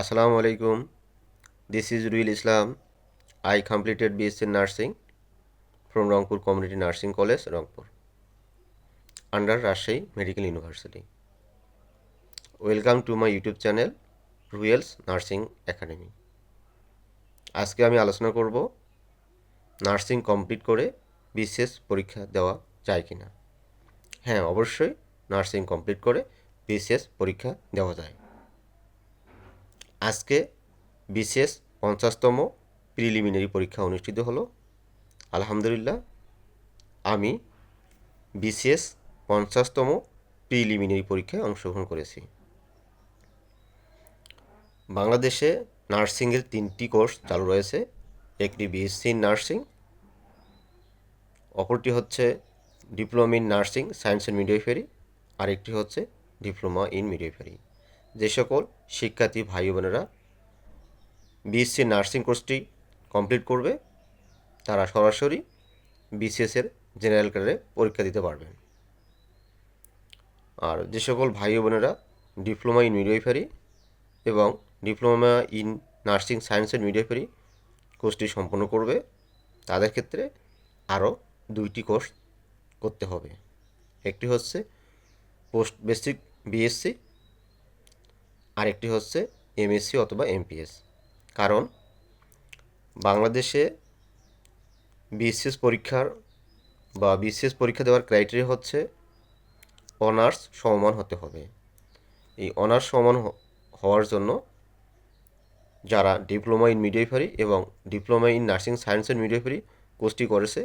Assalamu alaikum. This is Ruil Islam. I completed BSc in Nursing from Rangpur Community Nursing College, Rangpur, under Rajshahi Medical University. Welcome to my YouTube channel, Ruel's Nursing Academy. আজকে আমি আলোচনা করব nursing complete করে BCS পরীক্ষা দেওয়া যায় কিনা। হ্যাঁ, অবশ্যই নার্সিং কমপ্লিট করে বিসিএস পরীক্ষা দেওয়া যায়। আজকে বিসিএস 50তম প্রিলিমিনারি পরীক্ষা অনুষ্ঠিত হলো। আলহামদুলিল্লাহ, আমি বিসিএস 50তম প্রিলিমিনারি পরীক্ষায় অংশগ্রহণ করেছি। বাংলাদেশে নার্সিংয়ের 3টি কোর্স চালু রয়েছে। একটি বিএসসি ইন নার্সিং, অপরটি হচ্ছে diploma in nursing science and midwifery, আরেকটি হচ্ছে ডিপ্লোমা ইন মিডওয়াইফারি। যে সকল শিক্ষার্থী ভাই বোনেরা বিএসসি নার্সিং কোর্সটি কমপ্লিট করবে তারা সরাসরি বিসিএসের জেনারেল ক্যাডারে পরীক্ষা দিতে পারবেন। আর যে সকল ভাই বোনেরা ডিপ্লোমা ইন মিডওয়াইফারি এবং diploma in nursing science and midwifery কোর্সটি সম্পন্ন করবে তাদের ক্ষেত্রে আরও 2টি কোর্স করতে হবে। একটি হচ্ছে পোস্ট বেসিক বিএসসি, আরেকটি হচ্ছে এমএসসি অথবা এমপিএস। কারণ বাংলাদেশে বিসিএস পরীক্ষা দেওয়ার ক্রাইটেরিয়া হচ্ছে অনার্স সমমান হতে হবে। এই অনার্স সমান হওয়ার জন্য যারা ডিপ্লোমা ইন মিডওয়াইফারি এবং diploma in nursing science and midwifery কোর্সটি করেছে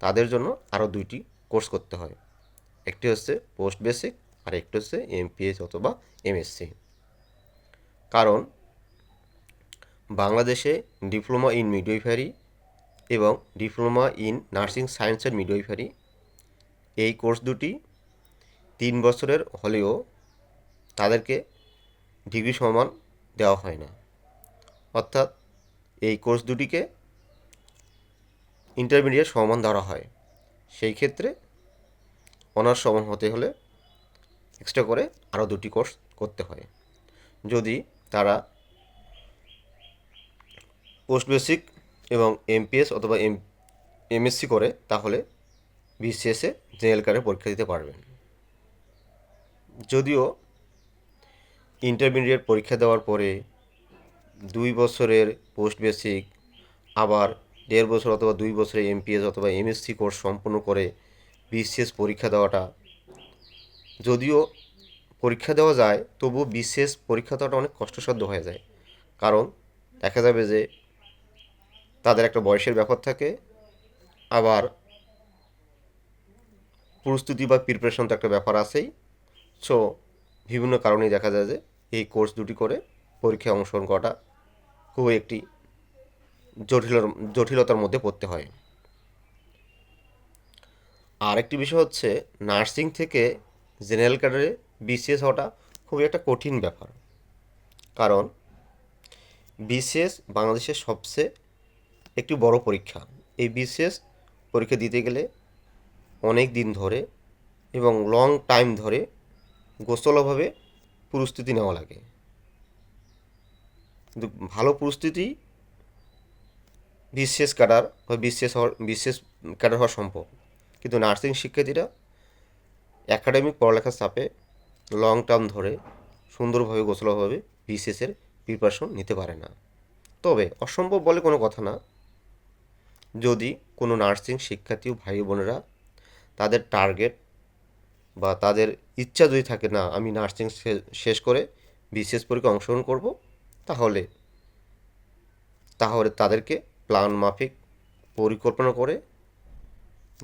তাদের জন্য আরও 2টি কোর্স করতে হয়। একটি হচ্ছে পোস্ট বেসিক আর একটি হচ্ছে এমপিএস অথবা এমএসসি। কারণ বাংলাদেশে ডিপ্লোমা ইন মিডওয়াইফারি এবং diploma in nursing science and midwifery এই কোর্স দুটি 3 বছরের হলেও তাদেরকে ডিগ্রি সমান দেওয়া হয় না। অর্থাৎ এই কোর্স দুটিকে ইন্টারমিডিয়েট সমান ধরা হয়। সেই ক্ষেত্রে অনার্স সমান হতে হলে এক্সট্রা করে আরও 2টি কোর্স করতে হয়। যদি তারা পোস্ট বেসিক এবং এমপিএস অথবা এমএসসি করে তাহলে বিসিএসে জেনারেল ক্যাডারে পরীক্ষা দিতে পারবেন। যদিও ইন্টারমিডিয়েট পরীক্ষা দেওয়ার পরে 2 বছরের পোস্ট বেসিক আবার 1.5 বছর অথবা 2 বছরের এমপিএস অথবা এমএসসি কোর্স সম্পন্ন করে বিসিএস পরীক্ষা দেওয়াটা, যদিও পরীক্ষা দেওয়া যায় তবুও বিসিএস পরীক্ষা দেওয়াটা অনেক কষ্টসাধ্য হয়ে যায়। কারণ দেখা যাবে যে তাদের একটা বয়সের ব্যাপার থাকে, আবার প্রস্তুতি বা প্রিপারেশন তো একটা ব্যাপার আছেই। সো বিভিন্ন কারণেই দেখা যায় যে এই কোর্স দুটি করে পরীক্ষায় অংশগ্রহণ করাটা খুব একটি জটিলতার মধ্যে পড়তে হয়। আর একটি বিষয় হচ্ছে নার্সিং থেকে জেনারেল ক্যাডারে বিসিএস হওয়াটা খুবই একটা কঠিন ব্যাপার। কারণ বিসিএস বাংলাদেশের সবচেয়ে একটি বড় পরীক্ষা। এই বিসিএস পরীক্ষা দিতে গেলে অনেক দিন ধরে এবং লং টাইম ধরে গোছালোভাবে প্রস্তুতি নেওয়া লাগে। কিন্তু ভালো প্রস্তুতি বিসিএস ক্যাডার হওয়া সম্ভব। কিন্তু নার্সিং শিক্ষার্থীরা একাডেমিক পড়ালেখার চাপে লং টার্ম ধরে সুন্দরভাবে গোছালোভাবে বিসিএসের প্রিপারেশন নিতে পারে না। তবে অসম্ভব বলে কোনো কথা না। যদি কোনো নার্সিং শিক্ষার্থী ভাই বোনেরা তাদের টার্গেট বা তাদের ইচ্ছা যদি থাকে, না আমি নার্সিং শেষ করে বিসিএস পরীক্ষায় অংশগ্রহণ করব, তাহলে তাদেরকে প্ল্যান মাফিক পরিকল্পনা করে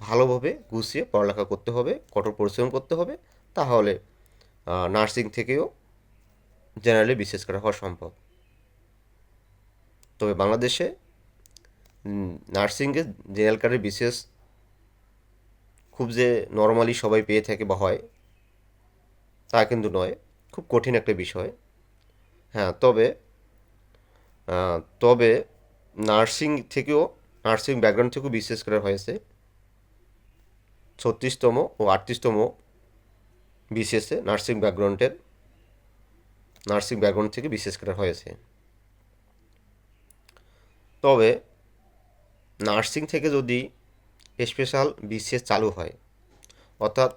ভালোভাবে গুছিয়ে পড়ালেখা করতে হবে, কঠোর পরিশ্রম করতে হবে। তাহলে নার্সিং থেকেও জেনারেলি বিসিএস করা হওয়া সম্ভব। তবে বাংলাদেশে নার্সিংয়ে জেনারেল ক্যাডারে বিসিএস খুব যে নর্মালি সবাই পেয়ে থাকে বা হয় তা কিন্তু নয়, খুব কঠিন একটা বিষয়। হ্যাঁ, তবে নার্সিং ব্যাকগ্রাউন্ড থেকেও বিসিএস করা হয়েছে 36তম ও 38তম বিসিএসে নার্সিং ব্যাকগ্রাউন্ডের নার্সিং ব্যাকগ্রাউন্ড থেকে বিসিএস ক্যাডার হয়েছে। তবে নার্সিং থেকে যদি স্পেশাল বিসিএস চালু হয়, অর্থাৎ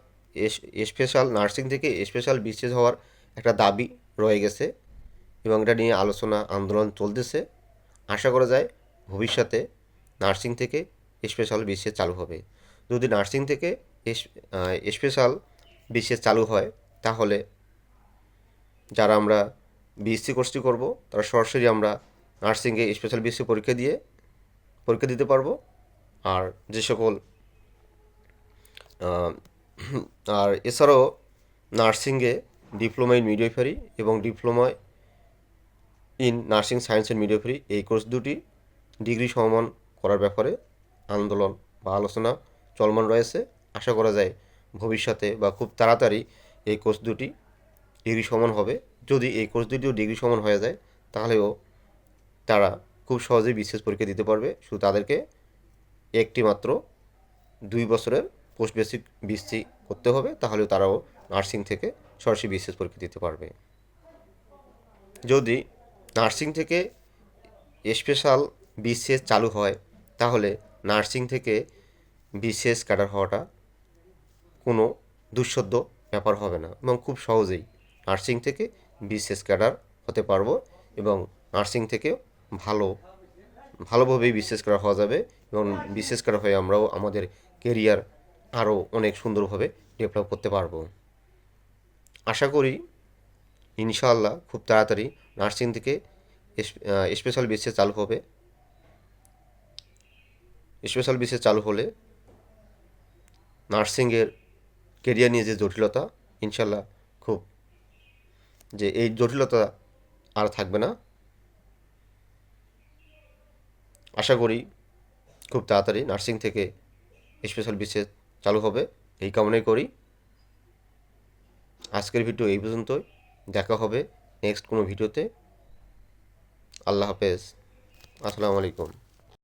স্পেশাল নার্সিং থেকে স্পেশাল বিসিএস হওয়ার একটা দাবি রয়ে গেছে এবং এটা নিয়ে আলোচনা আন্দোলন চলতেছে। আশা করা যায় ভবিষ্যতে নার্সিং থেকে স্পেশাল বিসিএস চালু হবে। যদি নার্সিং থেকে স্পেশাল বিসিএস চালু হয়, তাহলে যারা আমরা বিএসসি কোর্সটি করব তারা সরাসরি আমরা নার্সিংয়ে স্পেশাল বিএসসি পরীক্ষা দিতে পারবো। আর যে সকল আর এছাড়াও নার্সিংয়ে ডিপ্লোমা ইন মিডওয়াইফারি এবং diploma in nursing science and midwifery এই কোর্স দুটি ডিগ্রি সমমান করার ব্যাপারে আন্দোলন বা আলোচনা চলমান রয়েছে। আশা করা যায় ভবিষ্যতে বা খুব তাড়াতাড়ি এই কোর্স দুটি ডিগ্রি সমান হবে। যদি এই কোর্স দুটিও ডিগ্রি সমান হয়ে যায়, তাহলেও তারা খুব সহজেই বিসিএস পরীক্ষা দিতে পারবে। শুধু তাদেরকে একটি মাত্র 2 বছরের পোস্ট বেসিক বিএসসি করতে হবে, তাহলেও তারাও নার্সিং থেকে সরাসরি বিসিএস পরীক্ষা দিতে পারবে। যদি নার্সিং থেকে স্পেশাল বিসিএস চালু হয়, তাহলে নার্সিং থেকে বিসিএস ক্যাডার হওয়াটা কোনো দুঃসাধ্য ব্যাপার হবে না এবং খুব সহজেই নার্সিং থেকে বিসিএস ক্যাডার হতে পারবো এবং নার্সিং থেকেও ভালোভাবেই বিসিএস ক্যাডার হওয়া যাবে এবং বিসিএস ক্যাডার হয়ে আমরাও আমাদের কেরিয়ার আরও অনেক সুন্দরভাবে ডেভেলপ করতে পারবো। আশা করি ইনশাআল্লাহ খুব তাড়াতাড়ি নার্সিং থেকে স্পেশাল বিসিএস চালু হবে। স্পেশাল বিসিএস চালু হলে নার্সিংয়ের কেরিয়ার নিয়ে যে জটিলতা, ইনশাল্লাহ এই জটিলতা আর থাকবে না। আশা করি খুব তাড়াতাড়ি নার্সিং থেকে স্পেশাল বিসিএস চালু হবে, এই কামনাই করি। আজকের ভিডিও এই পর্যন্তই। দেখা হবে নেক্সট কোনো ভিডিওতে। আল্লাহ হাফেজ। আসসালামু আলাইকুম।